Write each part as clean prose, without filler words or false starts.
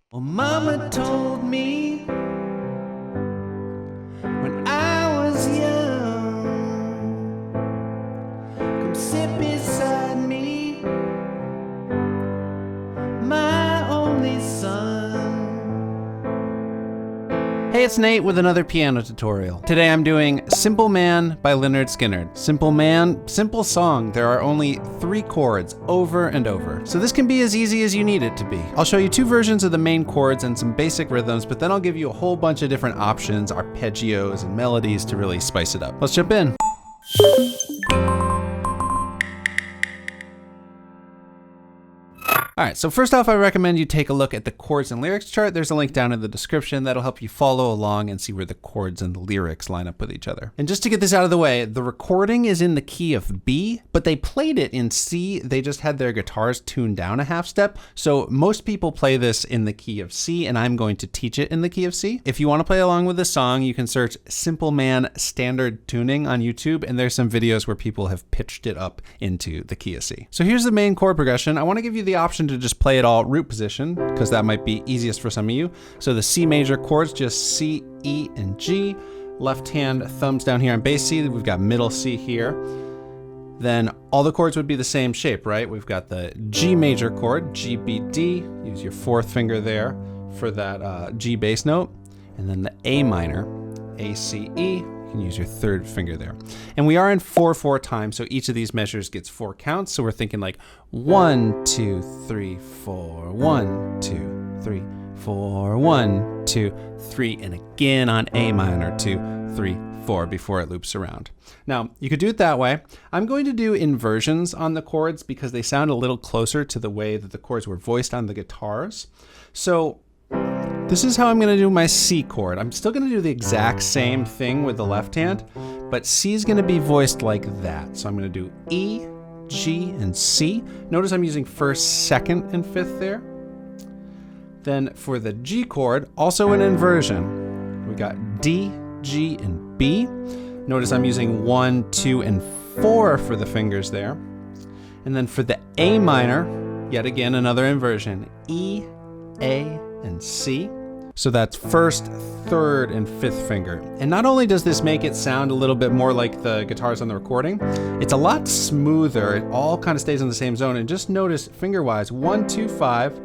Well, Mama told me when I was young, come sit beside me, my only son. Hey, it's Nate with another piano tutorial. Today I'm doing Simple Man by Lynyrd Skynyrd. Simple Man, simple song. There are only 3 chords over and over. So this can be as easy as you need it to be. I'll show you 2 versions of the main chords and some basic rhythms, but then I'll give you a whole bunch of different options, arpeggios and melodies to really spice it up. Let's jump in. All right, so first off, I recommend you take a look at the chords and lyrics chart. There's a link down in the description that'll help you follow along and see where the chords and the lyrics line up with each other. And just to get this out of the way, the recording is in the key of B, but they played it in C. They just had their guitars tuned down a half step. So most people play this in the key of C, and I'm going to teach it in the key of C. If you want to play along with this song, you can search Simple Man Standard Tuning on YouTube, and there's some videos where people have pitched it up into the key of C. So here's the main chord progression. I want to give you the option to just play it all root position, because that might be easiest for some of you. So the C major chords, just C, E, and G. Left hand thumbs down here on bass C. We've got middle C here. Then all the chords would be the same shape, right? We've got the G major chord, G, B, D. Use your 4th finger there for that G bass note. And then the A minor, A, C, E. You can use your 3rd finger there. And we are in 4/4 time, so each of these measures gets 4 counts. So we're thinking like 1, 2, 3, 4, 1, 2, 3, 4, 1, 2, 3, and again on A minor, 2, 3, 4 before it loops around. Now, you could do it that way. I'm going to do inversions on the chords because they sound a little closer to the way that the chords were voiced on the guitars. So this is how I'm going to do my C chord. I'm still going to do the exact same thing with the left hand, but C is going to be voiced like that. So I'm going to do E, G, and C. Notice I'm using 1st, 2nd, and 5th there. Then for the G chord, also an inversion. We got D, G, and B. Notice I'm using 1, 2, and 4 for the fingers there. And then for the A minor, yet again another inversion. E, A, and C. So that's 1st, 3rd, and 5th finger. And not only does this make it sound a little bit more like the guitars on the recording, it's a lot smoother. It all kind of stays in the same zone. And just notice finger-wise, 1, 2, 5.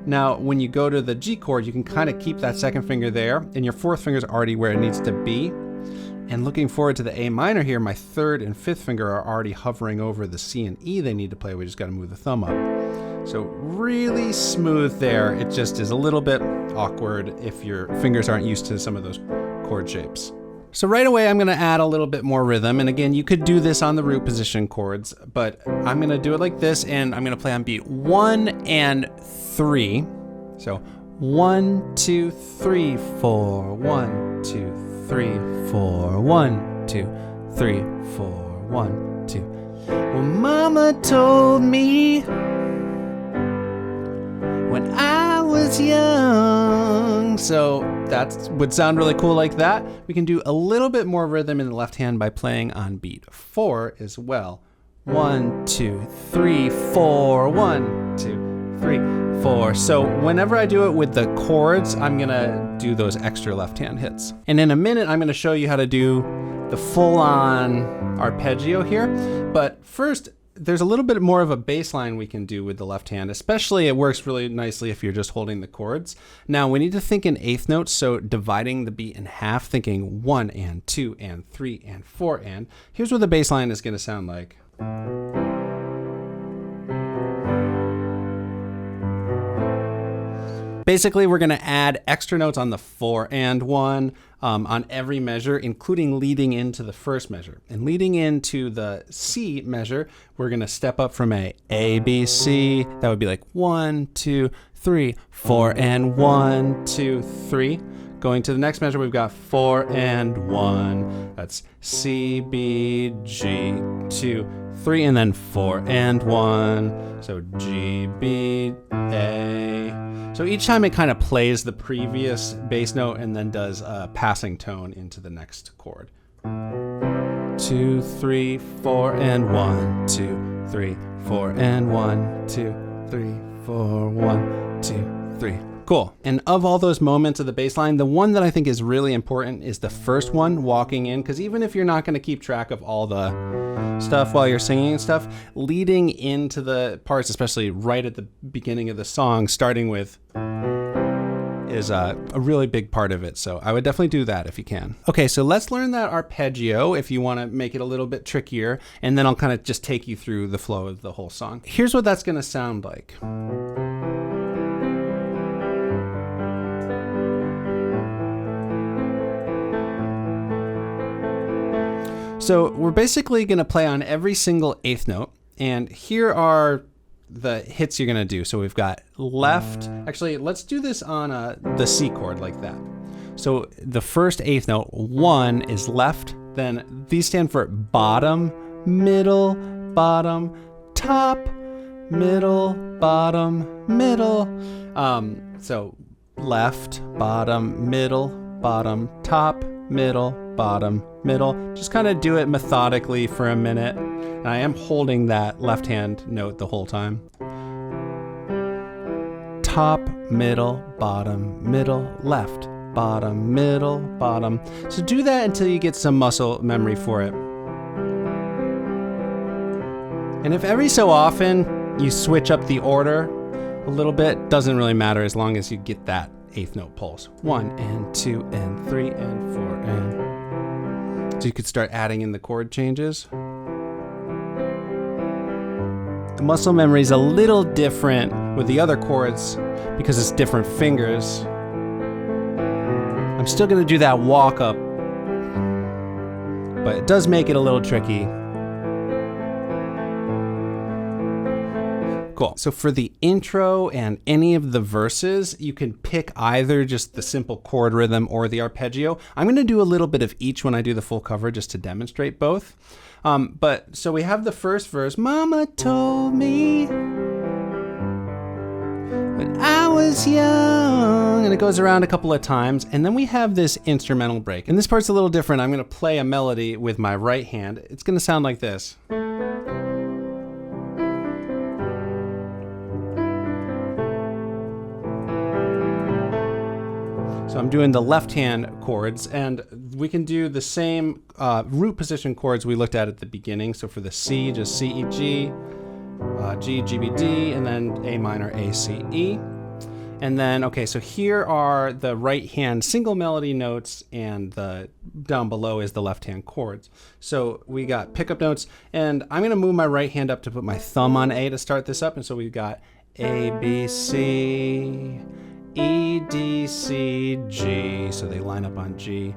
Now, when you go to the G chord, you can kind of keep that 2nd finger there, and your 4th finger is already where it needs to be. And looking forward to the A minor here, my 3rd and 5th finger are already hovering over the C and E they need to play. We just got to move the thumb up. So really smooth there. It just is a little bit awkward if your fingers aren't used to some of those chord shapes. So right away, I'm going to add a little bit more rhythm. And again, you could do this on the root position chords, but I'm going to do it like this, and I'm going to play on beat 1 and 3. So 1, 2, 3, 4, 1, 2, 3, 4, 1, 2, 3, 4, 1, 2. Well, Mama told me when I was young. So that would sound really cool like that. We can do a little bit more rhythm in the left hand by playing on beat 4 as well. 1, 2, 3, 4, 1, 2, 3, 4. So whenever I do it with the chords, I'm gonna do those extra left hand hits. And in a minute, I'm gonna show you how to do the full-on arpeggio here. But first, there's a little bit more of a bass line we can do with the left hand, especially it works really nicely if you're just holding the chords. Now we need to think in 8th notes, so dividing the beat in half, thinking 1 and 2 and 3 and 4 and. Here's what the bass line is going to sound like. Basically, we're going to add extra notes on the 4 and 1 on every measure, including leading into the 1st measure. And leading into the C measure, we're going to step up from A, B, C. That would be like 1, 2, 3, 4, and 1, 2, 3. Going to the next measure, we've got 4 and 1. That's C, B, G, 2, 3, and then 4 and 1. So G, B, A. So each time it kind of plays the previous bass note and then does a passing tone into the next chord. 2, 3, 4, and 1, 2, 3, 4, and 1, 2, 3, 4, 1, 2, 3. Cool. And of all those moments of the bass line, the one that I think is really important is the first one, walking in, because even if you're not going to keep track of all the stuff while you're singing and stuff, leading into the parts, especially right at the beginning of the song, starting with is a really big part of it. So I would definitely do that if you can. Okay, so let's learn that arpeggio if you want to make it a little bit trickier, and then I'll kind of just take you through the flow of the whole song. Here's what that's going to sound like. So we're basically going to play on every single eighth note, and here are the hits you're going to do. So we've got left. Actually, let's do this on the C chord like that. So the first eighth note, 1 is left, then these stand for bottom, middle, bottom, top, middle, bottom, middle. So left, bottom, middle, bottom, top, middle, bottom, middle. Just kind of do it methodically for a minute. And I am holding that left hand note the whole time. Top, middle, bottom, middle, left, bottom, middle, bottom. So do that until you get some muscle memory for it. And if every so often you switch up the order a little bit, doesn't really matter as long as you get that eighth note pulse. 1 and 2 and 3 and 4 and. So you could start adding in the chord changes. The muscle memory is a little different with the other chords because it's different fingers. I'm still going to do that walk up, but it does make it a little tricky. Cool. So for the intro and any of the verses, you can pick either just the simple chord rhythm or the arpeggio. I'm going to do a little bit of each when I do the full cover just to demonstrate both. But so we have the first verse, Mama told me when I was young, and it goes around a couple of times, and then we have this instrumental break. And this part's a little different. I'm going to play a melody with my right hand. It's going to sound like this. So I'm doing the left hand chords, and we can do the same root position chords we looked at the beginning. So for the C, just C, E, G, G, G, B, D, and then A minor, A, C, E. And then, okay, so here are the right hand single melody notes, and the down below is the left hand chords. So we got pickup notes, and I'm gonna move my right hand up to put my thumb on A to start this up. And so we've got A, B, C, E, D, C, G, so they line up on G.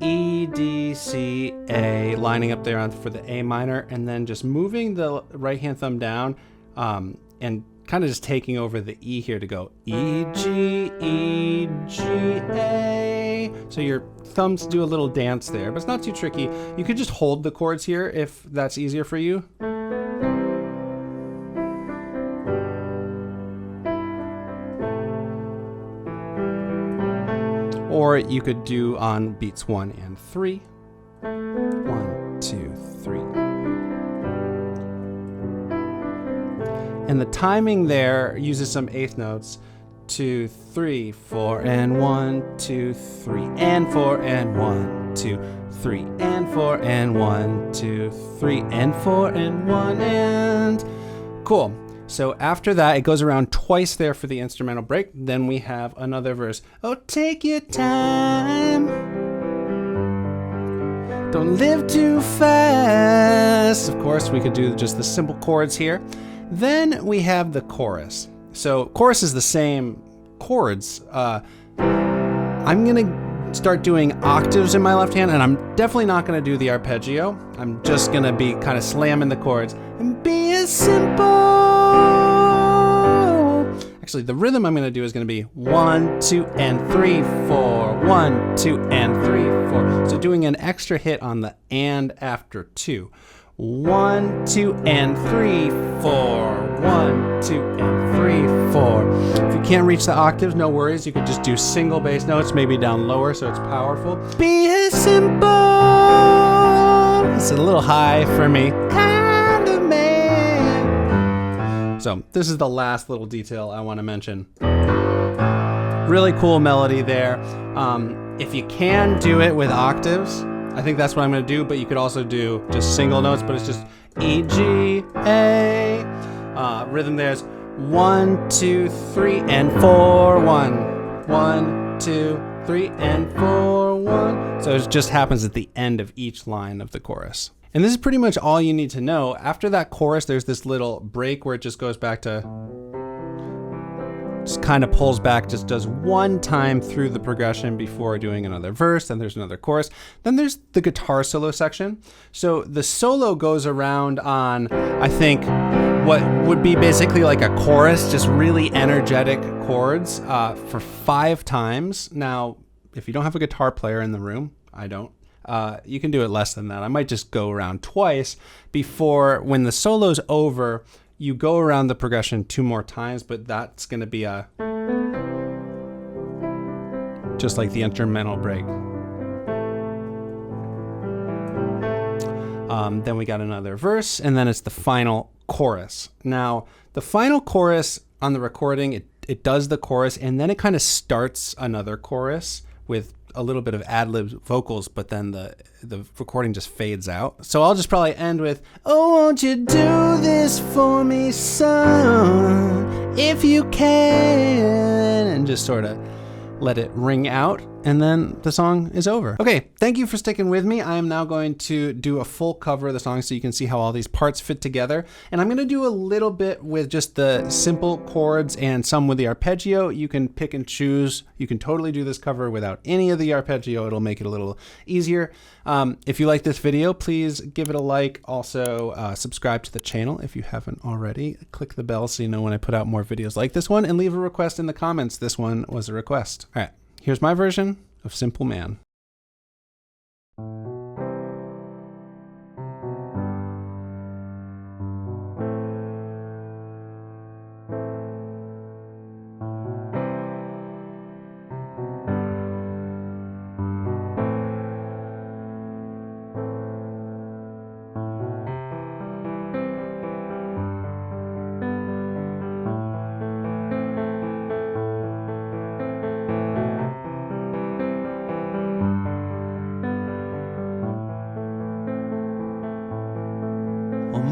E, D, C, A, lining up there for the A minor, and then just moving the right hand thumb down and kind of just taking over the E here to go E, G, A. So your thumbs do a little dance there, but it's not too tricky. You could just hold the chords here if that's easier for you. Or you could do on beats 1 and 3. 1, 2, 3. And the timing there uses some eighth notes. 2, 3, 4, and 1, 2, 3, and 4, and 1, 2, 3, and 4, and 1, 2, 3, and 4, and 1, and cool. So after that, it goes around twice there for the instrumental break. Then we have another verse. Oh, take your time. Don't live too fast. Of course, we could do just the simple chords here. Then we have the chorus. So chorus is the same chords. I'm going to start doing octaves in my left hand, and I'm definitely not going to do the arpeggio. I'm just going to be kind of slamming the chords and be as simple. Actually, the rhythm I'm going to do is going to be 1, 2, and 3, 4. 1, 2, and 3, 4. So doing an extra hit on the and after 2. 1, 2, and 3, 4. 1, 2, and 3, 4. If you can't reach the octaves, no worries. You could just do single bass notes, maybe down lower so it's powerful. Be as simple. It's a little high for me. Kind of man. So this is the last little detail I want to mention. Really cool melody there. If you can do it with octaves, I think that's what I'm going to do, but you could also do just single notes, but it's just E, G, A. Rhythm there's 1, 2, 3, and 4, 1. 1, 2, 3, and 4, 1. So it just happens at the end of each line of the chorus. And this is pretty much all you need to know. After that chorus, there's this little break where it just goes back to, just kind of pulls back, just does one time through the progression before doing another verse. Then there's another chorus. Then there's the guitar solo section. So the solo goes around on, I think, what would be basically like a chorus, just really energetic chords for 5 times. Now, if you don't have a guitar player in the room, I don't, you can do it less than that. I might just go around twice before, when the solo's over, you go around the progression 2 more times, but that's going to be just like the instrumental break. Then we got another verse, and then it's the final chorus. Now, the final chorus on the recording, it does the chorus, and then it kind of starts another chorus with a little bit of ad-lib vocals, but then the recording just fades out. So I'll just probably end with, oh, won't you do this for me, son, if you can, and just sort of let it ring out, and then the song is over. Okay, thank you for sticking with me. I am now going to do a full cover of the song so you can see how all these parts fit together. And I'm gonna do a little bit with just the simple chords and some with the arpeggio. You can pick and choose. You can totally do this cover without any of the arpeggio. It'll make it a little easier. If you like this video, please give it a like. Also, subscribe to the channel if you haven't already. Click the bell so you know when I put out more videos like this one, and leave a request in the comments. This one was a request. All right. Here's my version of Simple Man.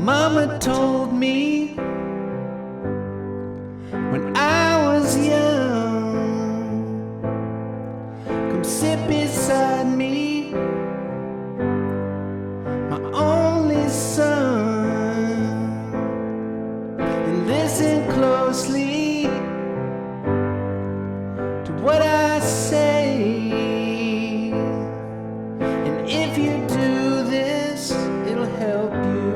Mama told me when I was young, come sit beside me, my only son, and listen closely to what I say, and if you do this, it'll help you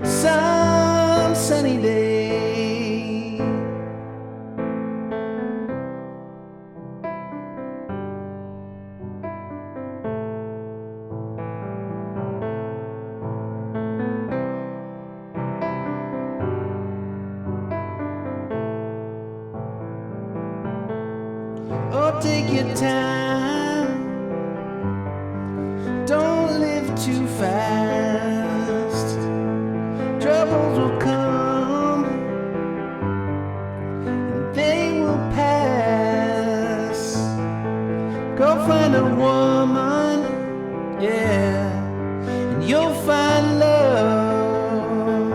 some sunny day. Oh, take your time, don't live too fast. Troubles will come, and they will pass. Go find a woman, yeah, and you'll find love.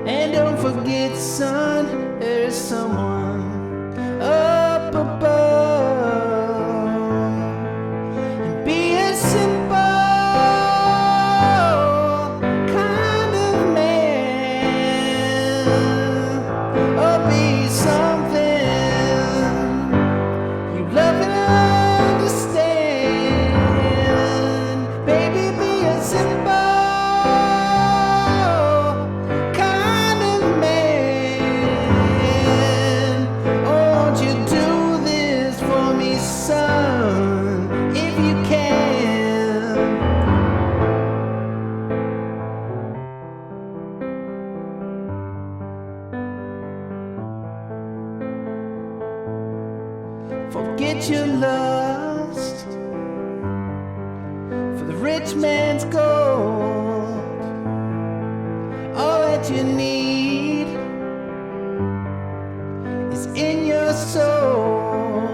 And don't forget, son, there's someone up above. And be a simple kind of man, or be something you love and understand. Baby, be a simple kind of man. Oh, won't you do this for me, son, if you can? Forget your lust for the rich man's gold. All that you need is in your soul.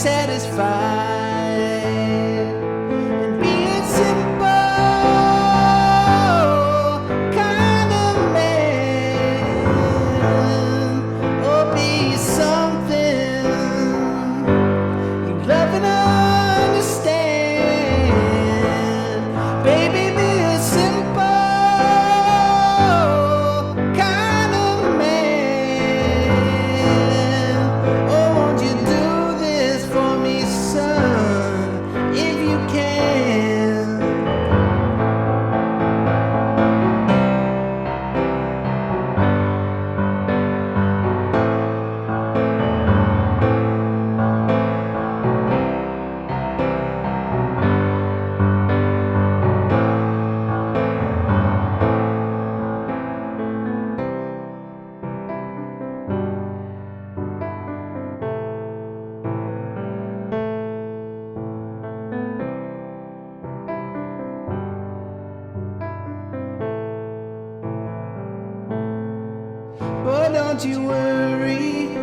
satisfied. And being simple kind of man, or be something you love and understand. Baby, be a simple kind of man. Oh, won't you do this for me, son, if you can? But don't you worry,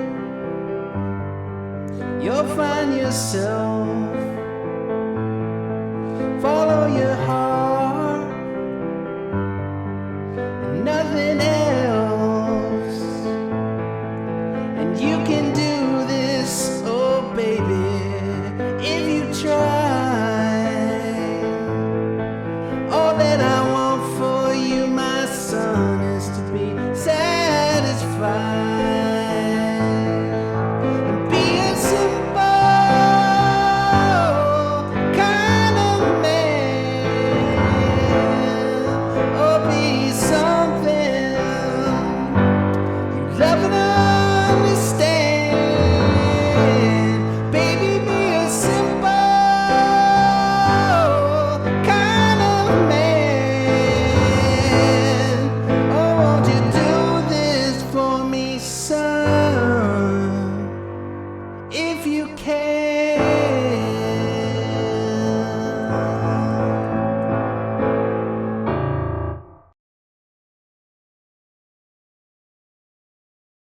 you'll find yourself. Follow your